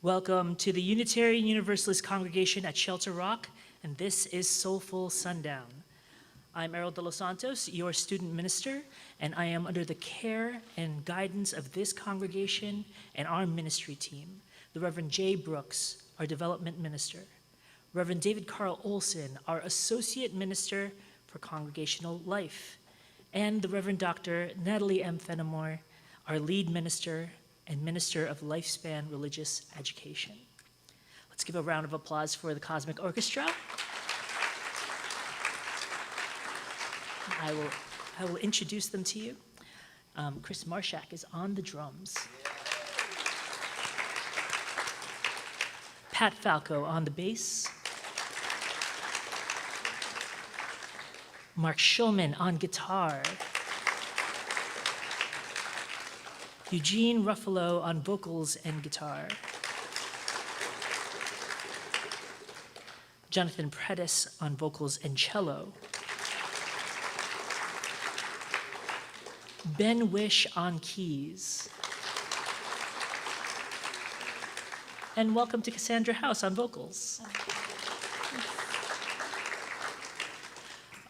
Welcome to the Unitarian Universalist congregation at Shelter Rock, and this is Soulful Sundown. I'm Erol Delos Santos, your student minister, and I am under the care and guidance of this congregation and our ministry team, the Reverend Jay Brooks, our development minister, Reverend David Carl Olson, our associate minister for congregational life, and the Reverend Dr. Natalie M. Fenimore, our lead minister and Minister of Lifespan Religious Education. Let's give a round of applause for the Cosmic Orchestra. I will introduce them to you. Chris Marshak is on the drums. Pat Falco on the bass. Mark Schulman on guitar. Eugene Ruffalo on vocals and guitar. Jonathan Predis on vocals and cello. Ben Wish on keys. And welcome to Cassandra House on vocals.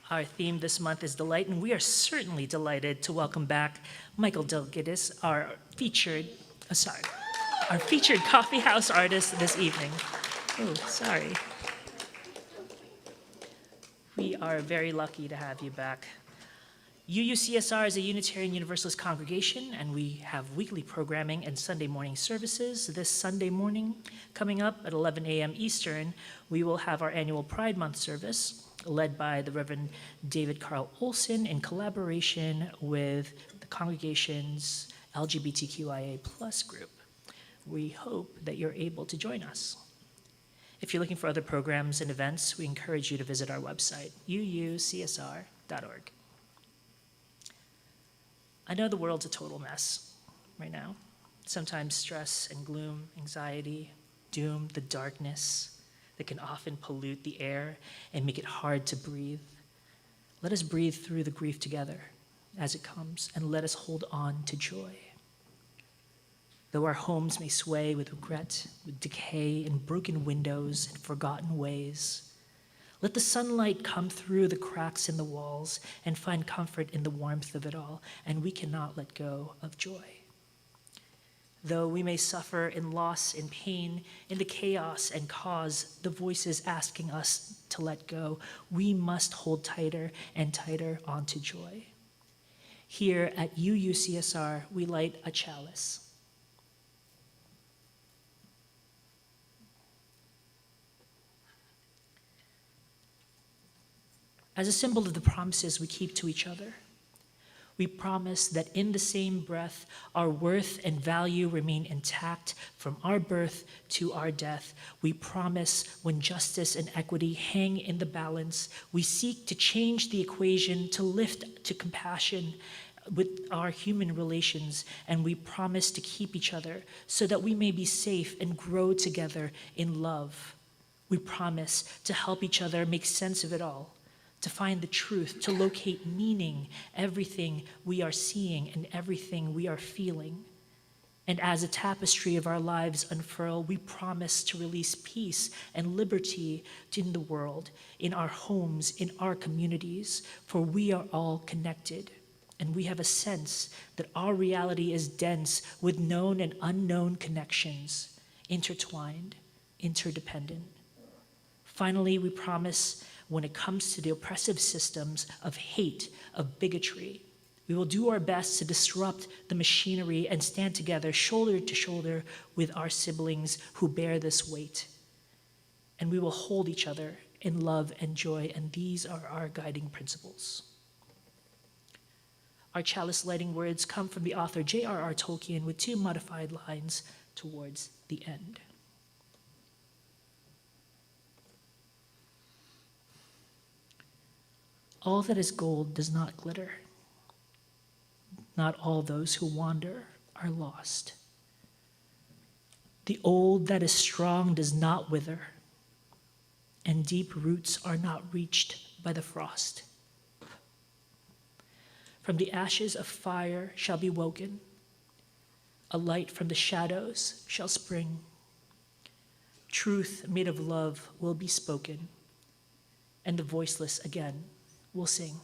Our theme this month is delight, and we are certainly delighted to welcome back Michael DelGuidice, our featured coffee house artist this evening. Oh, sorry. We are very lucky to have you back. UUCSR is a Unitarian Universalist congregation, and we have weekly programming and Sunday morning services. This Sunday morning, coming up at 11 a.m. Eastern, we will have our annual Pride Month service, led by the Reverend David Carl Olson in collaboration with the congregation's LGBTQIA+ group. We hope that you're able to join us. If you're looking for other programs and events, we encourage you to visit our website, uucsr.org. I know the world's a total mess right now. Sometimes stress and gloom, anxiety, doom, the darkness that can often pollute the air and make it hard to breathe. Let us breathe through the grief together as it comes, and let us hold on to joy. Though our homes may sway with regret, with decay and broken windows and forgotten ways, let the sunlight come through the cracks in the walls and find comfort in the warmth of it all, and we cannot let go of joy. Though we may suffer in loss and pain, in the chaos and cause, the voices asking us to let go, we must hold tighter and tighter onto joy. Here at UUCSR, we light a chalice. As a symbol of the promises we keep to each other, we promise that in the same breath, our worth and value remain intact from our birth to our death. We promise when justice and equity hang in the balance, we seek to change the equation to lift to compassion with our human relations, and we promise to keep each other so that we may be safe and grow together in love. We promise to help each other make sense of it all, to find the truth, to locate meaning, everything we are seeing and everything we are feeling. And as a tapestry of our lives unfurl, we promise to release peace and liberty in the world, in our homes, in our communities, for we are all connected. And we have a sense that our reality is dense with known and unknown connections, intertwined, interdependent. Finally, we promise when it comes to the oppressive systems of hate, of bigotry, we will do our best to disrupt the machinery and stand together shoulder to shoulder with our siblings who bear this weight. And we will hold each other in love and joy, and these are our guiding principles. Our chalice lighting words come from the author J.R.R. Tolkien with 2 modified lines towards the end. All that is gold does not glitter. Not all those who wander are lost. The old that is strong does not wither, and deep roots are not reached by the frost. From the ashes of fire shall be woken, a light from the shadows shall spring. Truth made of love will be spoken, and the voiceless again will sing.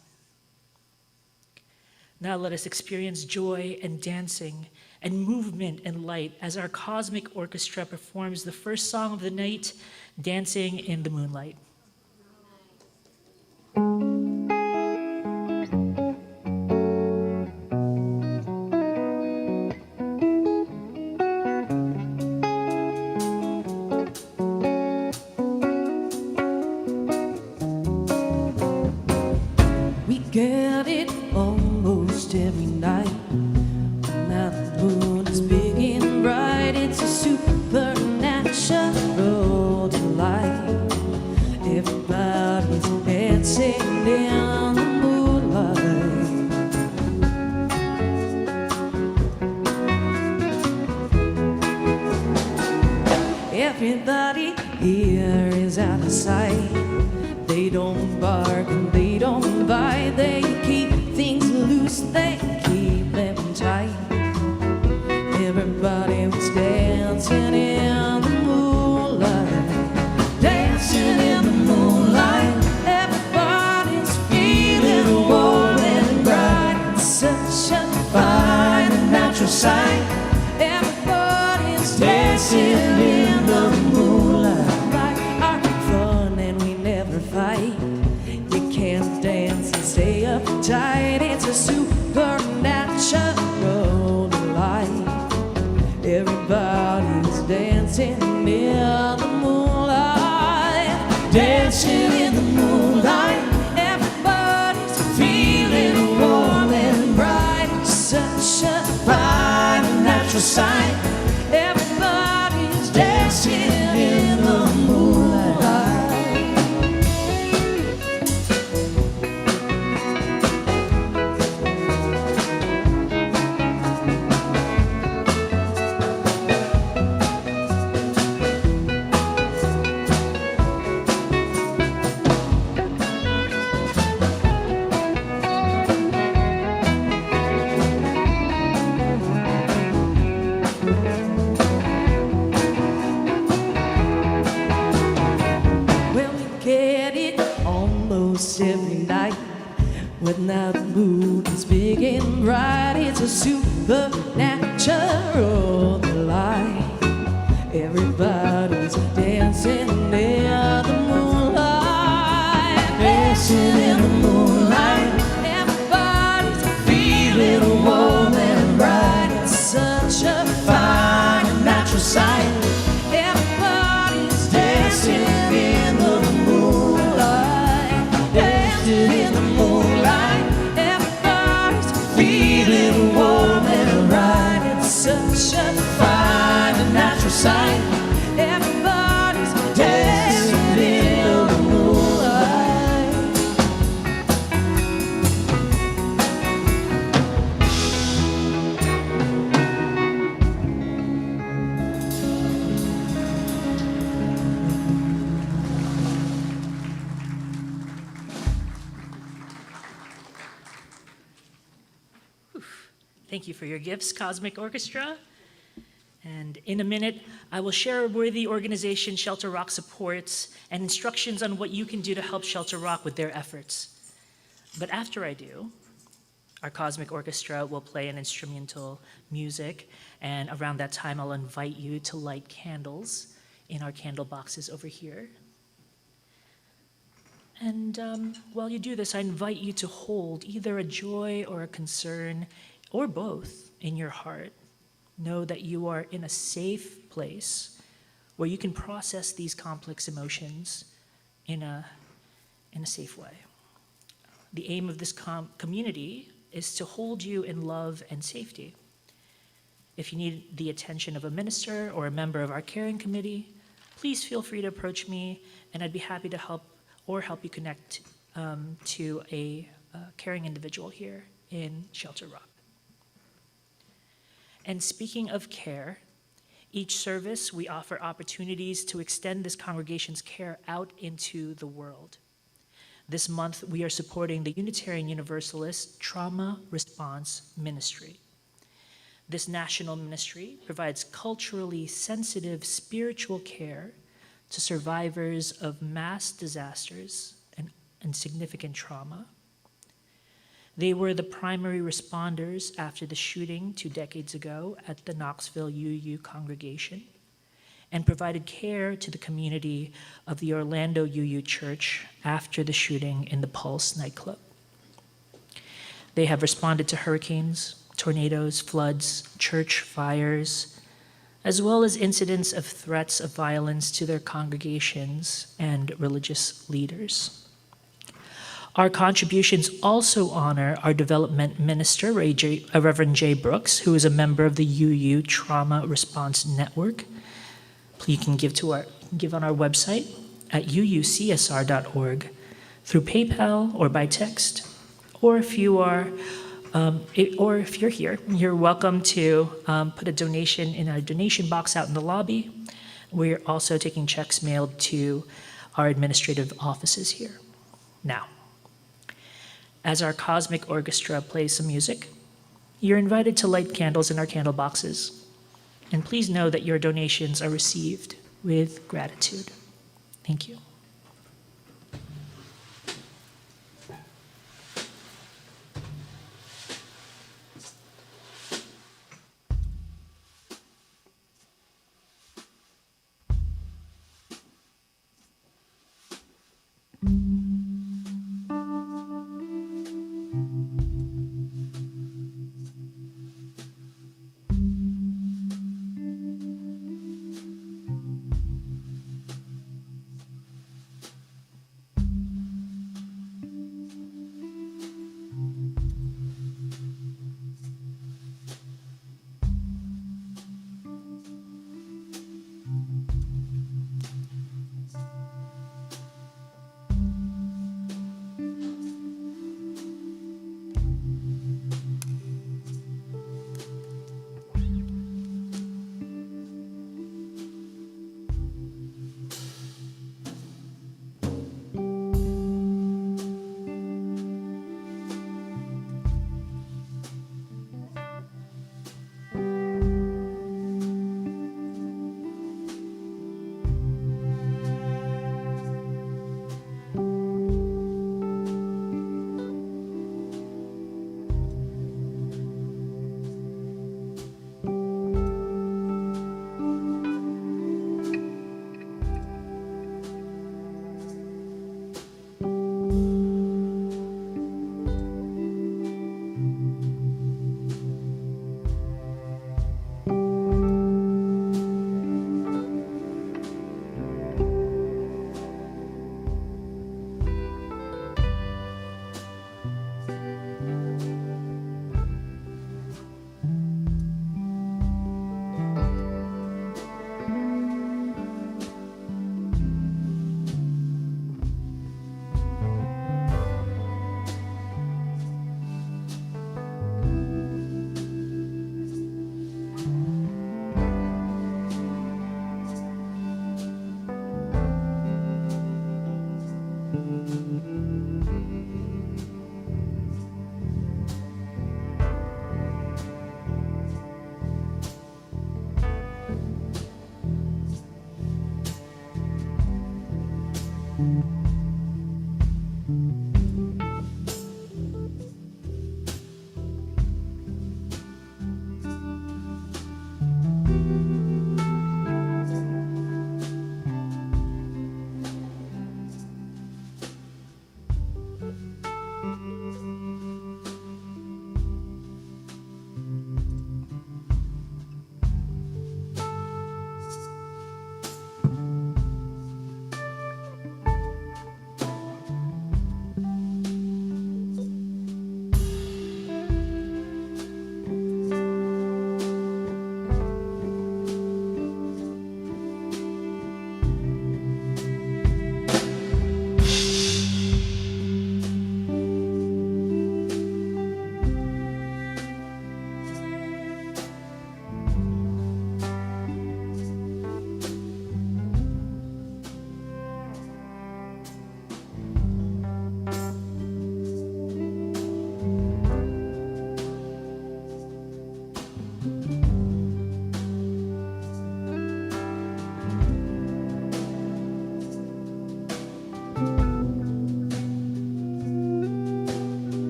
Now let us experience joy and dancing and movement and light as our Cosmic Orchestra performs the first song of the night, Dancing in the Moonlight. We get it almost every night. Now the moon is big and bright. It's a supernatural delight. Everybody's dancing in the moonlight. Everybody here is out of sight. They don't bark and they don't bite. They keep things loose, they keep them tight. Everybody was dancing in the moonlight. Dancing in the moonlight. Everybody's feeling warm and bright. It's such a fine and natural sight. Everybody's dancing in the moonlight. Our fun and we never fight. You can't dance and stay uptight. It's a supernatural delight. Everybody's dancing in the moonlight. Dancing in the moonlight. Everybody's feeling warm and bright. Such a fine and natural sight. Everybody's dancing in the moonlight. Well, we get it almost every night. When now the moon is big and bright, it's a supernatural delight. Everybody's dancing in the moonlight. Dancing in the moonlight. Everybody's feeling warm and bright. It's such a fine and natural sight. Everybody's dancing in the moonlight. Dancing in the moonlight. Everybody's feeling warm and bright. It's such a fine and natural sight. Everybody's dancing in the moonlight. Thank you for your gifts, Cosmic Orchestra. And in a minute, I will share a worthy organization Shelter Rock supports and instructions on what you can do to help Shelter Rock with their efforts. But after I do, our Cosmic Orchestra will play an instrumental music, and around that time, I'll invite you to light candles in our candle boxes over here. And while you do this, I invite you to hold either a joy or a concern, or both, in your heart. Know that you are in a safe place where you can process these complex emotions in a safe way. The aim of this community is to hold you in love and safety. If you need the attention of a minister or a member of our caring committee, please feel free to approach me, and I'd be happy to help you connect to a caring individual here in Shelter Rock. And speaking of care, each service we offer opportunities to extend this congregation's care out into the world. This month, we are supporting the Unitarian Universalist Trauma Response Ministry. This national ministry provides culturally sensitive spiritual care to survivors of mass disasters and significant trauma. They were the primary responders after the shooting 2 decades ago at the Knoxville UU congregation and provided care to the community of the Orlando UU Church after the shooting in the Pulse nightclub. They have responded to hurricanes, tornadoes, floods, church fires, as well as incidents of threats of violence to their congregations and religious leaders. Our contributions also honor our development minister, Reverend Jay Brooks, who is a member of the UU Trauma Response Network. You can give on our website at uucsr.org through PayPal or by text. Or if you're here, you're welcome to put a donation in our donation box out in the lobby. We're also taking checks mailed to our administrative offices here. Now, as our Cosmic Orchestra plays some music, you're invited to light candles in our candle boxes. And please know that your donations are received with gratitude. Thank you.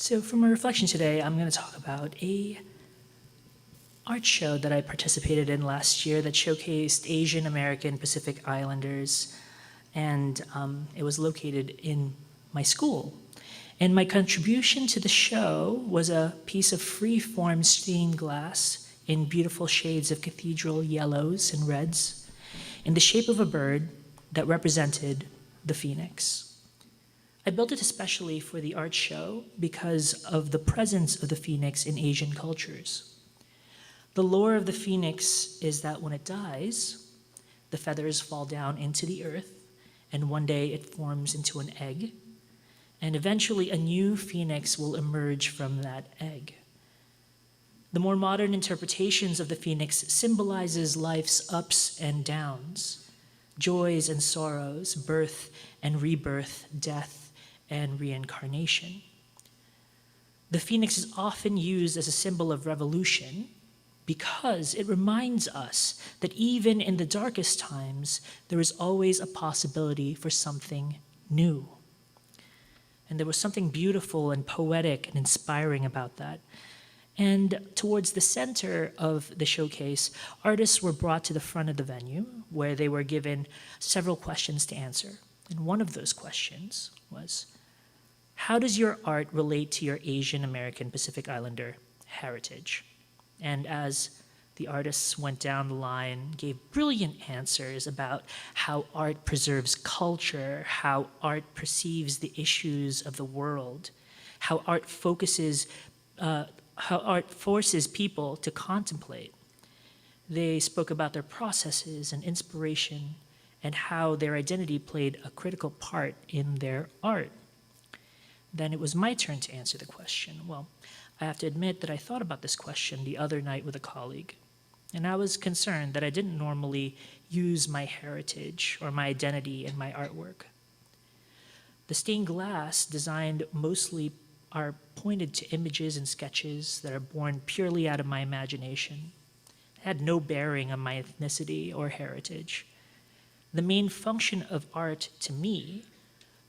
So for my reflection today, I'm going to talk about a art show that I participated in last year that showcased Asian American Pacific Islanders, and it was located in my school. And my contribution to the show was a piece of free-form stained glass in beautiful shades of cathedral yellows and reds, in the shape of a bird that represented the phoenix. I built it especially for the art show because of the presence of the phoenix in Asian cultures. The lore of the phoenix is that when it dies, the feathers fall down into the earth, and one day it forms into an egg, and eventually a new phoenix will emerge from that egg. The more modern interpretations of the phoenix symbolizes life's ups and downs, joys and sorrows, birth and rebirth, death and reincarnation. The phoenix is often used as a symbol of revolution because it reminds us that even in the darkest times, there is always a possibility for something new. And there was something beautiful and poetic and inspiring about that. And towards the center of the showcase, artists were brought to the front of the venue where they were given several questions to answer. And one of those questions was, how does your art relate to your Asian American Pacific Islander heritage? And as the artists went down the line, gave brilliant answers about how art preserves culture, how art perceives the issues of the world, how art forces people to contemplate. They spoke about their processes and inspiration and how their identity played a critical part in their art. Then it was my turn to answer the question. Well, I have to admit that I thought about this question the other night with a colleague, and I was concerned that I didn't normally use my heritage or my identity in my artwork. The stained glass designed mostly are pointed to images and sketches that are born purely out of my imagination. It had no bearing on my ethnicity or heritage. The main function of art to me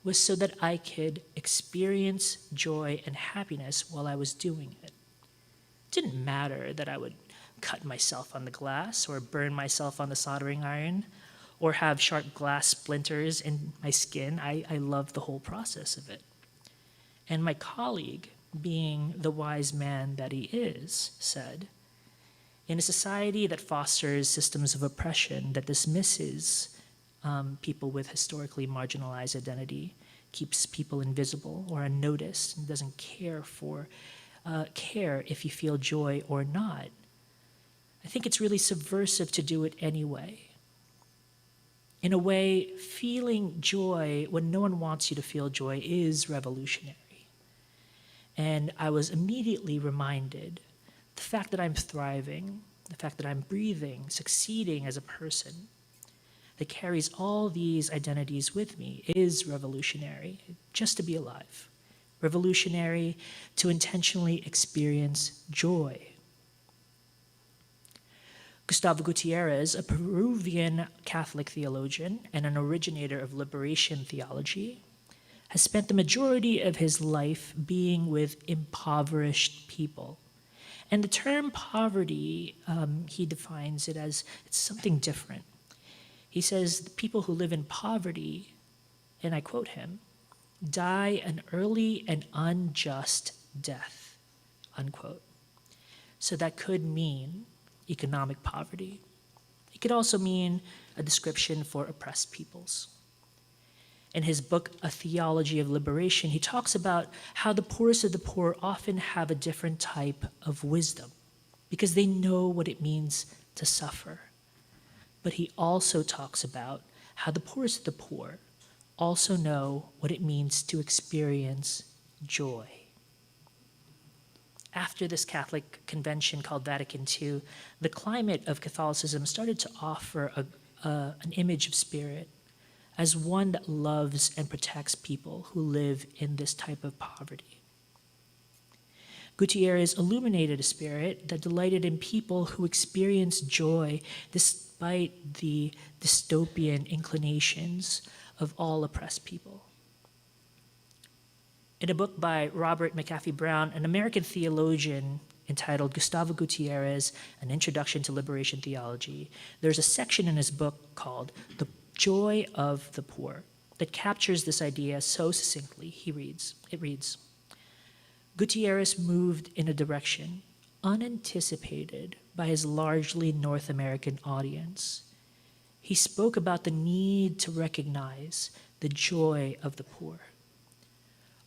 was so that I could experience joy and happiness while I was doing it. It didn't matter that I would cut myself on the glass or burn myself on the soldering iron or have sharp glass splinters in my skin. I loved the whole process of it. And my colleague, being the wise man that he is, said, in a society that fosters systems of oppression, that dismisses people with historically marginalized identity, keeps people invisible or unnoticed, and doesn't care if you feel joy or not, I think it's really subversive to do it anyway. In a way, feeling joy when no one wants you to feel joy is revolutionary. And I was immediately reminded the fact that I'm thriving, the fact that I'm breathing, succeeding as a person that carries all these identities with me is revolutionary, just to be alive. Revolutionary to intentionally experience joy. Gustavo Gutierrez, a Peruvian Catholic theologian and an originator of liberation theology, has spent the majority of his life being with impoverished people. And the term poverty, he defines it as it's something different. He says the people who live in poverty, and I quote him, die an early and unjust death, unquote. So that could mean economic poverty. It could also mean a description for oppressed peoples. In his book, A Theology of Liberation, he talks about how the poorest of the poor often have a different type of wisdom because they know what it means to suffer. But he also talks about how the poorest of the poor also know what it means to experience joy. After this Catholic convention called Vatican II, the climate of Catholicism started to offer an image of spirit as one that loves and protects people who live in this type of poverty. Gutierrez illuminated a spirit that delighted in people who experienced joy despite the dystopian inclinations of all oppressed people. In a book by Robert McAfee Brown, an American theologian entitled Gustavo Gutierrez, An Introduction to Liberation Theology, there's a section in his book called The Joy of the Poor that captures this idea so succinctly. It reads, Gutierrez moved in a direction unanticipated by his largely North American audience. He spoke about the need to recognize the joy of the poor.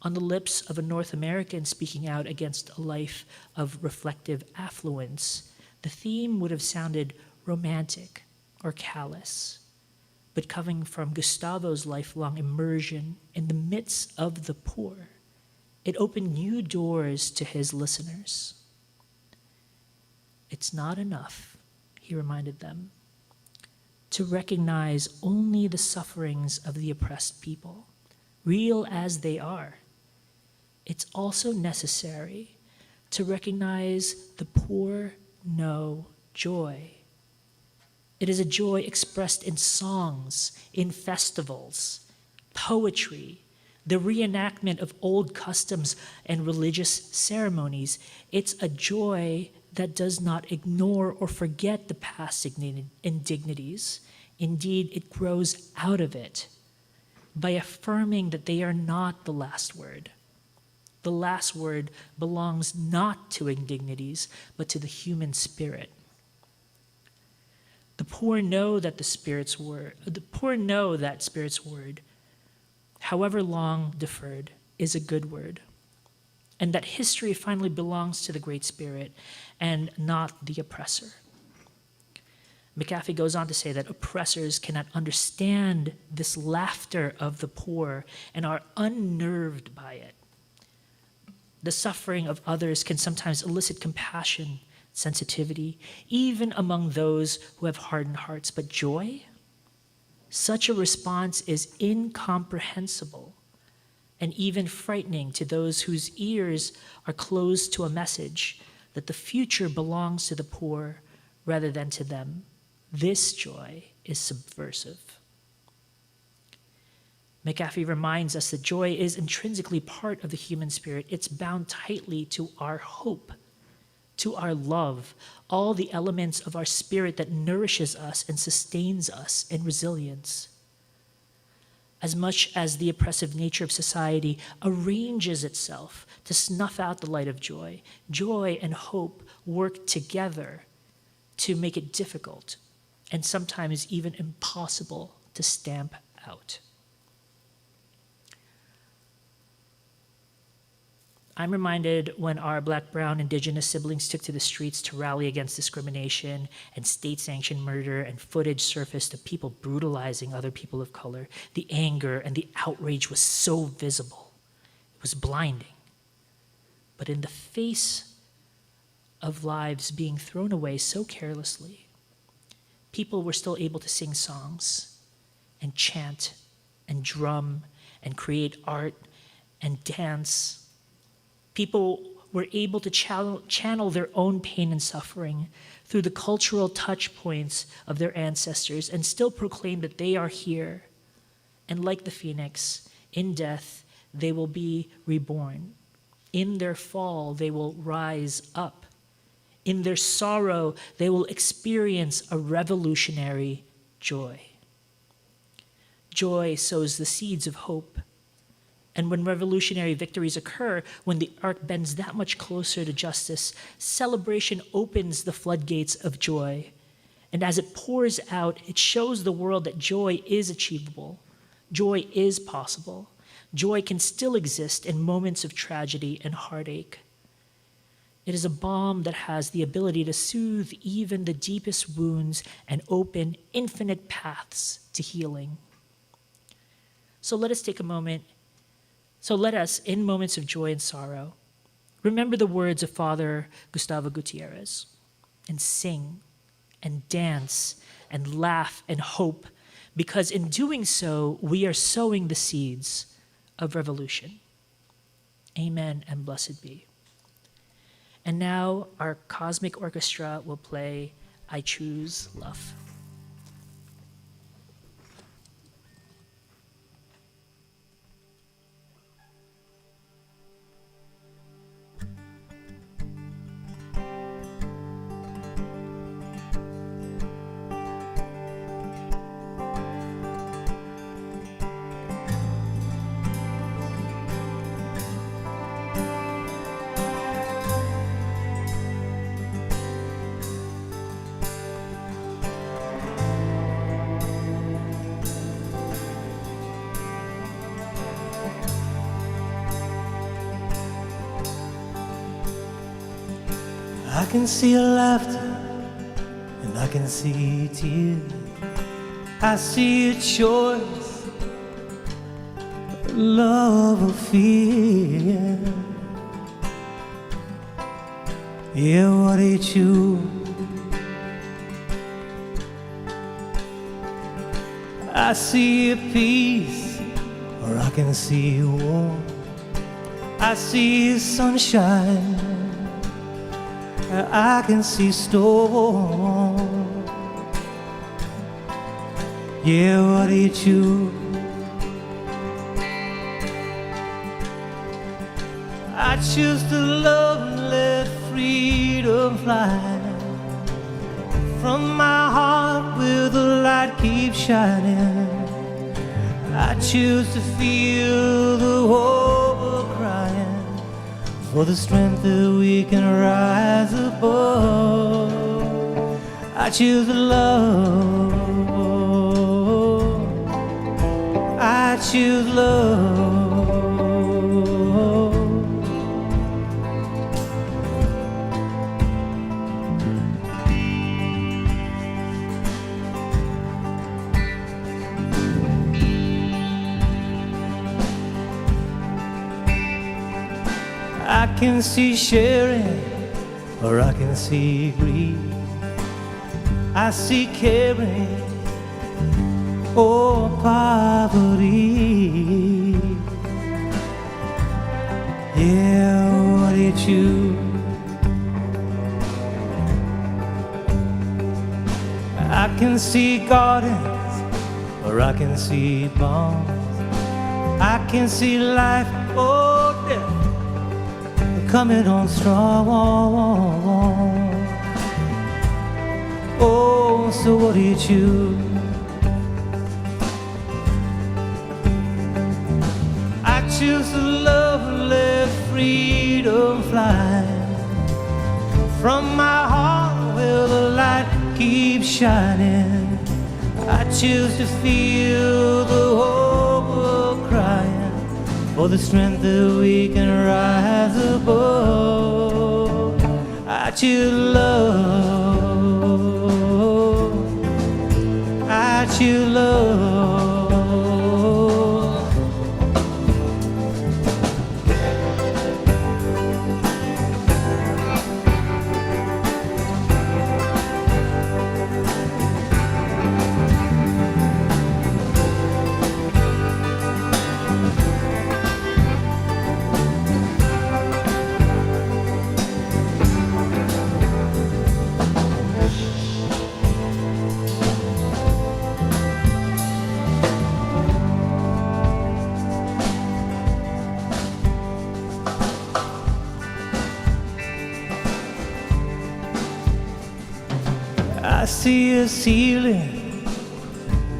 On the lips of a North American speaking out against a life of reflective affluence, the theme would have sounded romantic or callous. But coming from Gustavo's lifelong immersion in the midst of the poor, it opened new doors to his listeners. It's not enough, he reminded them, to recognize only the sufferings of the oppressed people, real as they are. It's also necessary to recognize the poor know joy. It is a joy expressed in songs, in festivals, poetry, the reenactment of old customs and religious ceremonies. It's a joy that does not ignore or forget the past indignities. Indeed, it grows out of it by affirming that they are not the last word. The last word belongs not to indignities, but to the human spirit. The poor know that Spirit's word, however long deferred, is a good word, and that history finally belongs to the Great Spirit and not the oppressor. McAfee goes on to say that oppressors cannot understand this laughter of the poor and are unnerved by it. The suffering of others can sometimes elicit compassion, sensitivity, even among those who have hardened hearts. But joy? Such a response is incomprehensible and even frightening to those whose ears are closed to a message that the future belongs to the poor rather than to them. This joy is subversive. McAfee reminds us that joy is intrinsically part of the human spirit. It's bound tightly to our hope, to our love, all the elements of our spirit that nourishes us and sustains us in resilience. As much as the oppressive nature of society arranges itself to snuff out the light of joy, joy and hope work together to make it difficult and sometimes even impossible to stamp out. I'm reminded when our Black, Brown, Indigenous siblings took to the streets to rally against discrimination and state-sanctioned murder, and footage surfaced of people brutalizing other people of color. The anger and the outrage was so visible. It was blinding. But in the face of lives being thrown away so carelessly, people were still able to sing songs and chant and drum and create art and dance. People were able to channel their own pain and suffering through the cultural touch points of their ancestors and still proclaim that they are here. And like the phoenix, in death, they will be reborn. In their fall, they will rise up. In their sorrow, they will experience a revolutionary joy. Joy sows the seeds of hope. And when revolutionary victories occur, when the arc bends that much closer to justice, celebration opens the floodgates of joy. And as it pours out, it shows the world that joy is achievable. Joy is possible. Joy can still exist in moments of tragedy and heartache. It is a balm that has the ability to soothe even the deepest wounds and open infinite paths to healing. So let us, in moments of joy and sorrow, remember the words of Father Gustavo Gutierrez and sing and dance and laugh and hope, because in doing so, we are sowing the seeds of revolution. Amen and blessed be. And now our Cosmic Orchestra will play I Choose Love. I can see laughter and I can see tears. I see a choice, love or fear. Yeah, what do you choose? I see a peace, or I can see a war. I see sunshine, or I can see storm. Yeah, what do you choose? I choose to love and let freedom fly from my heart where the light keeps shining. I choose to feel the hope of crying for the strength that we can rise above. I choose to love. I choose love. I can see sharing, or I can see greed. I see caring, or poverty. Yeah, what do you choose? I can see gardens, or I can see bombs. I can see life or death coming on strong. Oh, so what do you choose? I choose to love and let freedom fly from my heart where the light keeps shining. I choose to feel the hope of crying for the strength that we can rise above. I choose love. I choose love. I see a ceiling,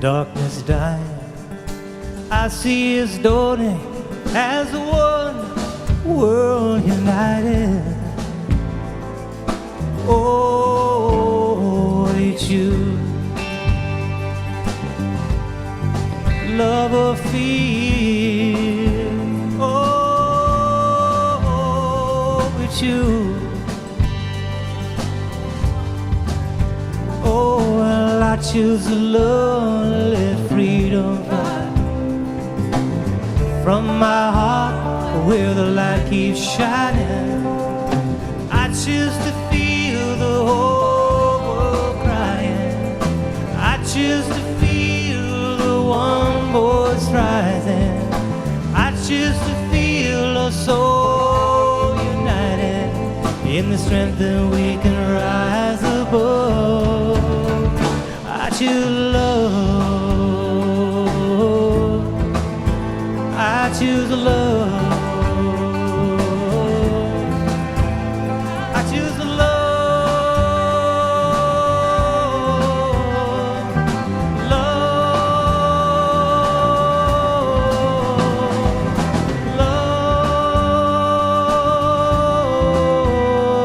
darkness dying. I see us dawning as one world united. Oh, what do you choose? Love or fear? Oh, we choose. Oh, well, I choose to love, let freedom fly from my heart where the light keeps shining. I choose to feel the hope of crying. I choose to feel the one voice rising. I choose to feel us so united in the strength that we can rise above. I choose love. I choose love. I choose love. Love. Love.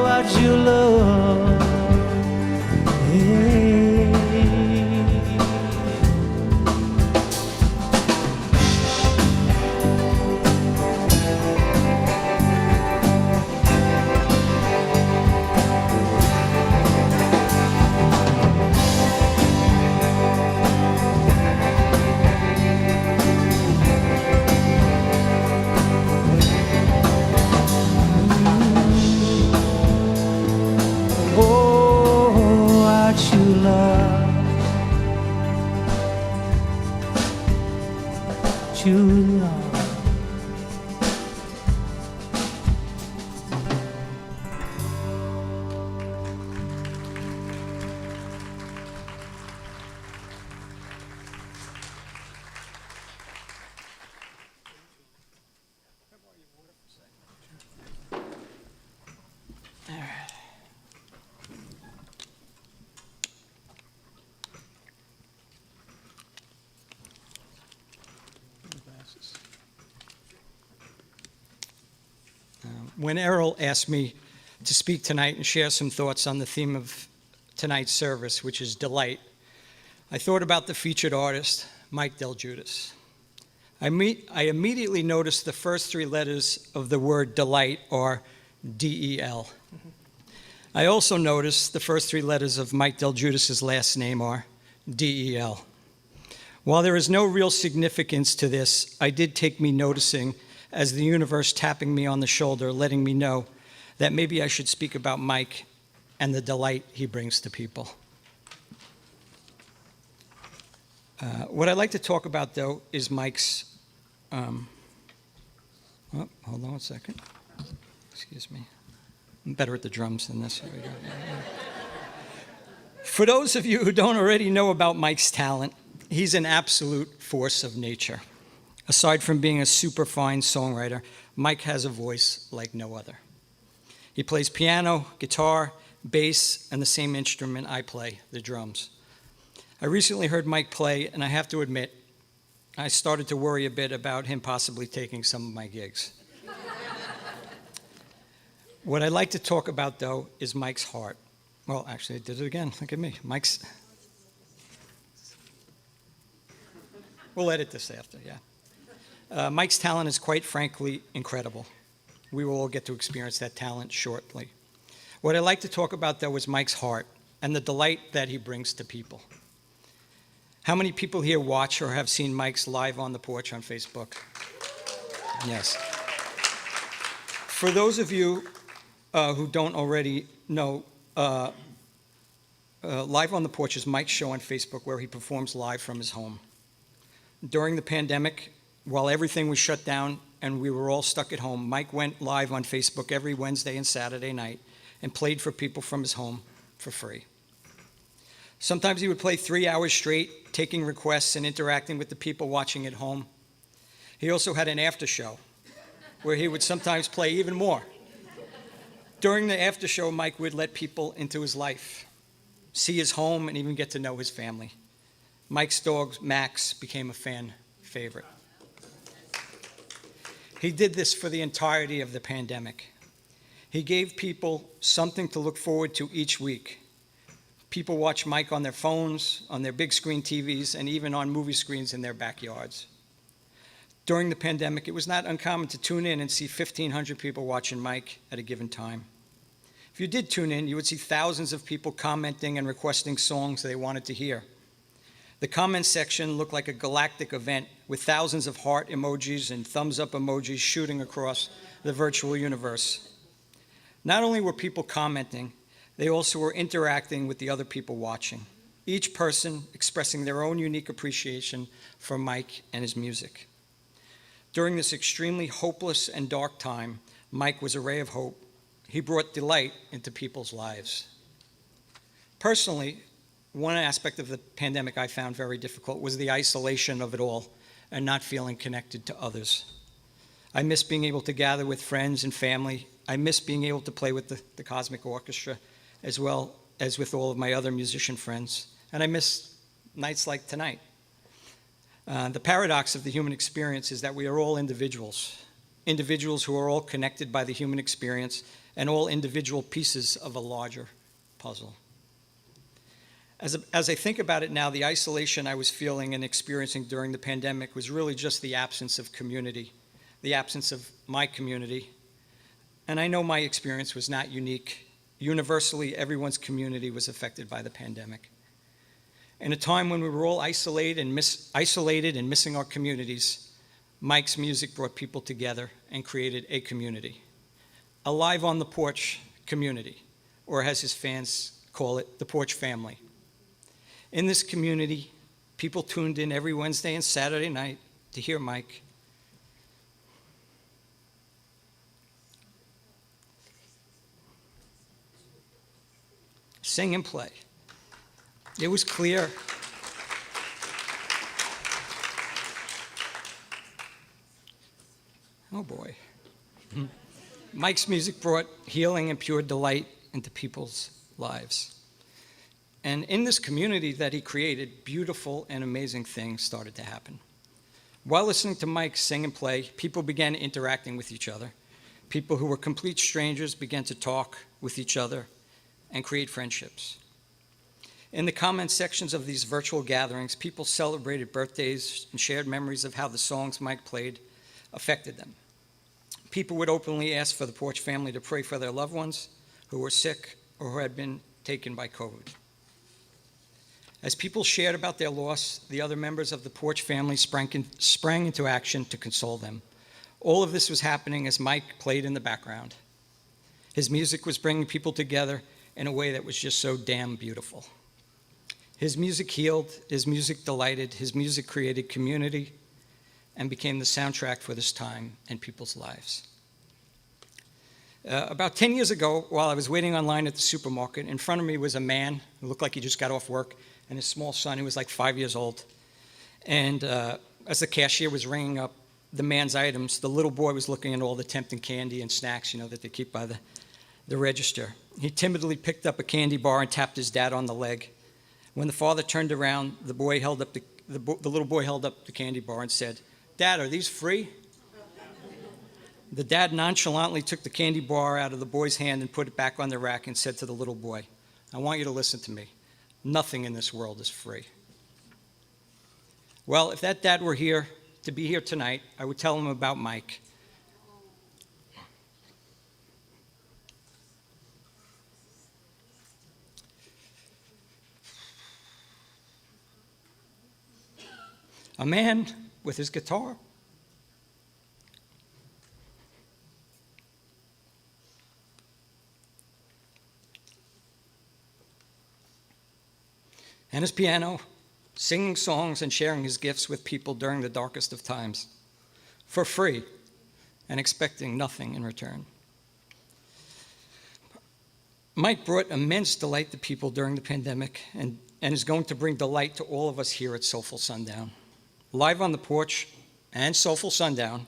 I choose love. Yeah. what you are. When Erol asked me to speak tonight and share some thoughts on the theme of tonight's service, which is delight, I thought about the featured artist, Mike DelGuidice. I immediately noticed the first three letters of the word delight are D-E-L. I also noticed the first three letters of Mike DelGuidice's last name are D-E-L. While there is no real significance to this, I did take me noticing as the universe tapping me on the shoulder, letting me know that maybe I should speak about Mike and the delight he brings to people. What I'd like to talk about, though, is Mike's, hold on one second. Excuse me. I'm better at the drums than this. Here we go. For those of you who don't already know about Mike's talent, he's an absolute force of nature. Aside from being a super fine songwriter, Mike has a voice like no other. He plays piano, guitar, bass, and the same instrument I play, the drums. I recently heard Mike play, and I have to admit, I started to worry a bit about him possibly taking some of my gigs. What I'd like to talk about, though, is Mike's heart. Well, actually, I did it again. Look at me. We'll edit this after, yeah. Mike's talent is quite frankly incredible. We will all get to experience that talent shortly. What I'd like to talk about, though, is Mike's heart and the delight that he brings to people. How many people here watch or have seen Mike's Live on the Porch on Facebook? Yes. For those of you who don't already know, Live on the Porch is Mike's show on Facebook where he performs live from his home. During the pandemic, while everything was shut down and we were all stuck at home, Mike went live on Facebook every Wednesday and Saturday night and played for people from his home for free. Sometimes he would play 3 hours straight, taking requests and interacting with the people watching at home. He also had an after show where he would sometimes play even more. During the after show, Mike would let people into his life, see his home, and even get to know his family. Mike's dog, Max, became a fan favorite. He did this for the entirety of the pandemic. He gave people something to look forward to each week. People watch Mike on their phones, on their big screen TVs, and even on movie screens in their backyards. During the pandemic, it was not uncommon to tune in and see 1,500 people watching Mike at a given time. If you did tune in, you would see thousands of people commenting and requesting songs they wanted to hear. The comment section looked like a galactic event with thousands of heart emojis and thumbs up emojis shooting across the virtual universe. Not only were people commenting, they also were interacting with the other people watching, each person expressing their own unique appreciation for Mike and his music. During this extremely hopeless and dark time, Mike was a ray of hope. He brought delight into people's lives. Personally, one aspect of the pandemic I found very difficult was the isolation of it all and not feeling connected to others. I miss being able to gather with friends and family. I miss being able to play with the Cosmic Orchestra as well as with all of my other musician friends. And I miss nights like tonight. The paradox of the human experience is that we are all individuals who are all connected by the human experience and all individual pieces of a larger puzzle. As I think about it now, the isolation I was feeling and experiencing during the pandemic was really just the absence of community, the absence of my community. And I know my experience was not unique. Universally, everyone's community was affected by the pandemic. In a time when we were all isolated and missing our communities, Mike's music brought people together and created a community, a Live on the Porch community, or as his fans call it, the Porch Family. In this community, people tuned in every Wednesday and Saturday night to hear Mike. Sing and play. It was clear. Oh boy. Mike's music brought healing and pure delight into people's lives. And in this community that he created, beautiful and amazing things started to happen. While listening to Mike sing and play, people began interacting with each other. People who were complete strangers began to talk with each other and create friendships. In the comment sections of these virtual gatherings, people celebrated birthdays and shared memories of how the songs Mike played affected them. People would openly ask for the Porch family to pray for their loved ones who were sick or who had been taken by COVID. As people shared about their loss, the other members of the Porch family sprang into action to console them. All of this was happening as Mike played in the background. His music was bringing people together in a way that was just so damn beautiful. His music healed, his music delighted, his music created community and became the soundtrack for this time in people's lives. About 10 years ago, while I was waiting online at the supermarket, in front of me was a man who looked like he just got off work, and his small son, who was like 5 years old. And as the cashier was ringing up the man's items, the little boy was looking at all the tempting candy and snacks, that they keep by the register. He timidly picked up a candy bar and tapped his dad on the leg. When the father turned around, the little boy held up the candy bar and said, "Dad, are these free?" The dad nonchalantly took the candy bar out of the boy's hand and put it back on the rack and said to the little boy, "I want you to listen to me. Nothing in this world is free." Well, if that dad were here to be here tonight, I would tell him about Mike. A man with his guitar. And his piano, singing songs and sharing his gifts with people during the darkest of times, for free and expecting nothing in return. Mike brought immense delight to people during the pandemic and is going to bring delight to all of us here at Soulful Sundown. Live on the Porch and Soulful Sundown,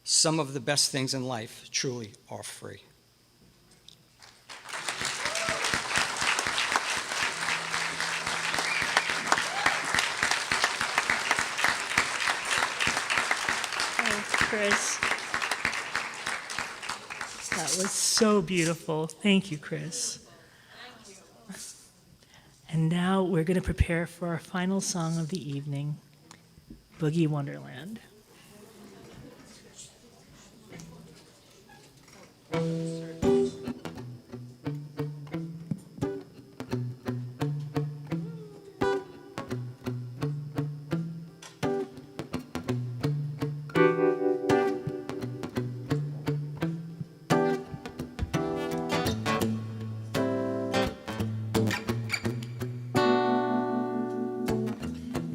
some of the best things in life truly are free. Chris. That was so beautiful. Thank you, Chris. Thank you. And now we're going to prepare for our final song of the evening, Boogie Wonderland.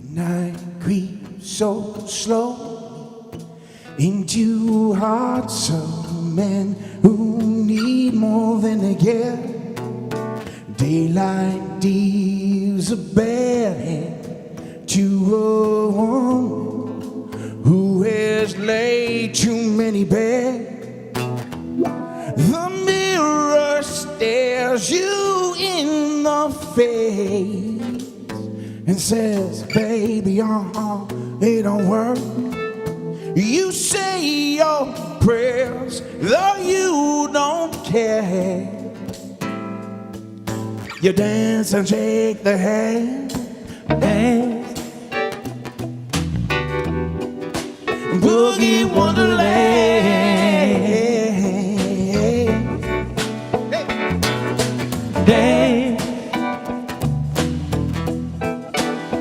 Night creeps so slow into hearts of men who need more than they get. Daylight deals a bad hand to a woman who has laid too many beds. The mirror stares you in the face and says, "Baby, it don't work." You say your prayers, though you don't care. You dance and shake the hand, dance. Boogie Wonderland, dance.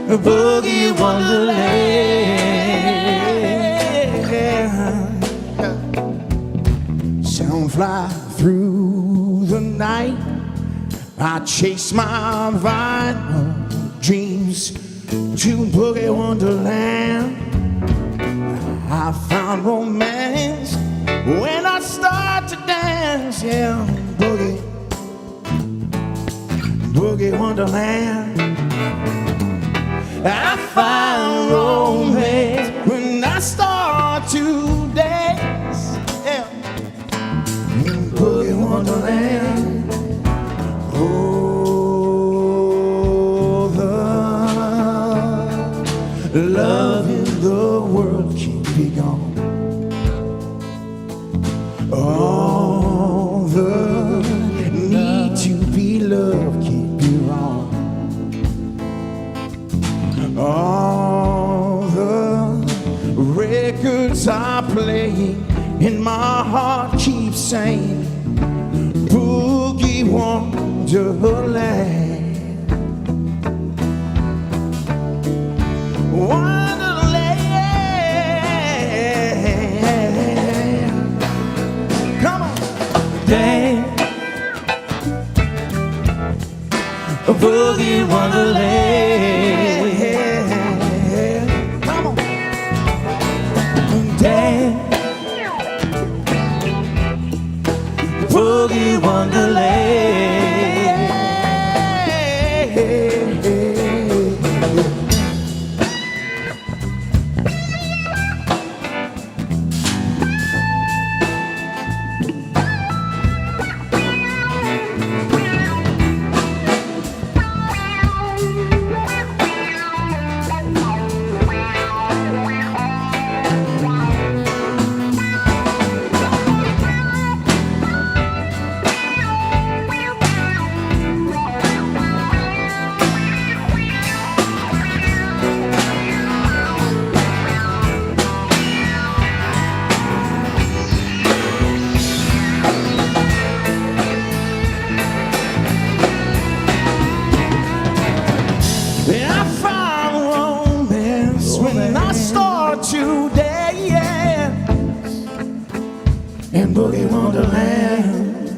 Boogie Wonderland. Sound fly through the night. I chase my vinyl dreams to Boogie Wonderland. find romance when I start to dance, yeah, boogie, boogie wonderland. I find romance when I start to dance, yeah, boogie wonderland. Oh, the love in the world can't be gone. All the need to be loved can't be wrong. All the records are playing and my heart keeps saying Boogie Wonderland. Wonderland. Come on. Dance, a boogie wonderland. Come on. Dance, boogie wonderland. I find romance when I start to dance in Boogie Wonderland.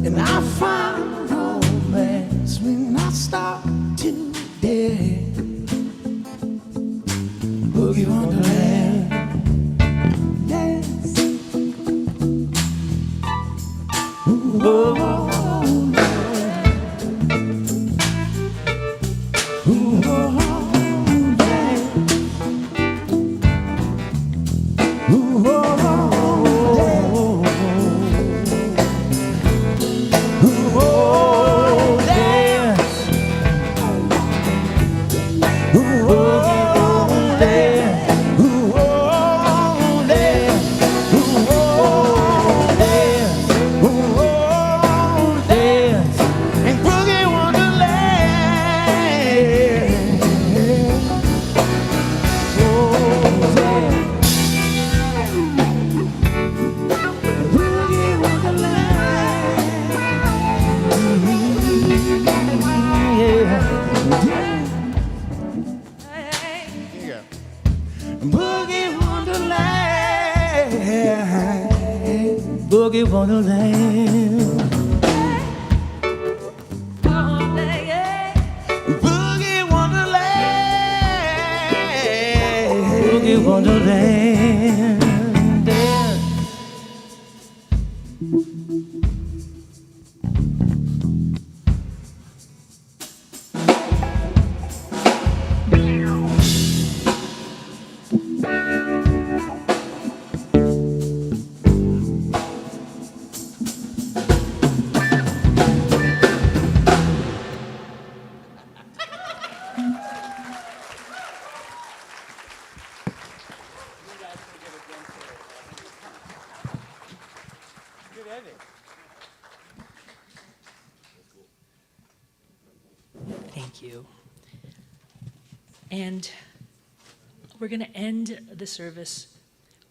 And I find romance when I start to dance Boogie Wonderland. Yes. Ooh, oh, oh. Boogie Wonderland. Boogie wonderland. Boogie Wonderland. Boogie wonderland. Dance. Thank you. And we're going to end the service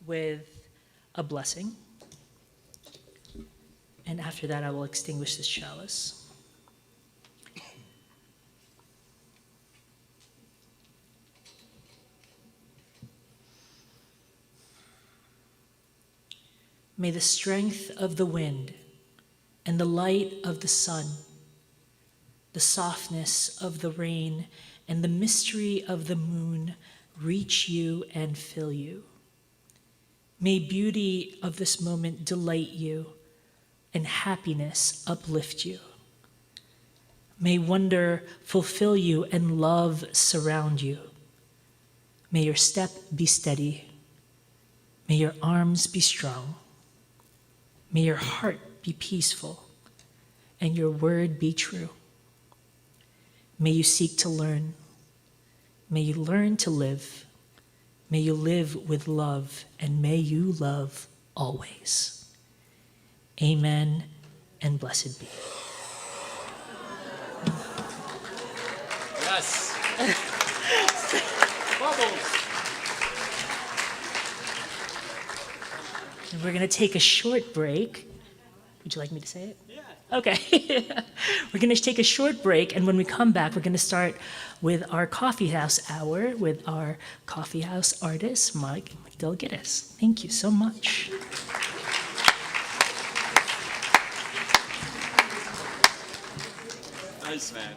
with a blessing. And after that, I will extinguish this chalice. May the strength of the wind and the light of the sun, the softness of the rain and the mystery of the moon reach you and fill you. May beauty of this moment delight you and happiness uplift you. May wonder fulfill you and love surround you. May your step be steady. May your arms be strong. May your heart be peaceful and your word be true. May you seek to learn. May you learn to live. May you live with love, and may you love always. Amen, and blessed be. Yes. Bubbles. And we're going to take a short break. Would you like me to say it? Yeah. Okay. We're going to take a short break, and when we come back, we're going to start with our coffee house hour with our coffee house artist, Mike DelGuidice. Thank you so much. Nice, man.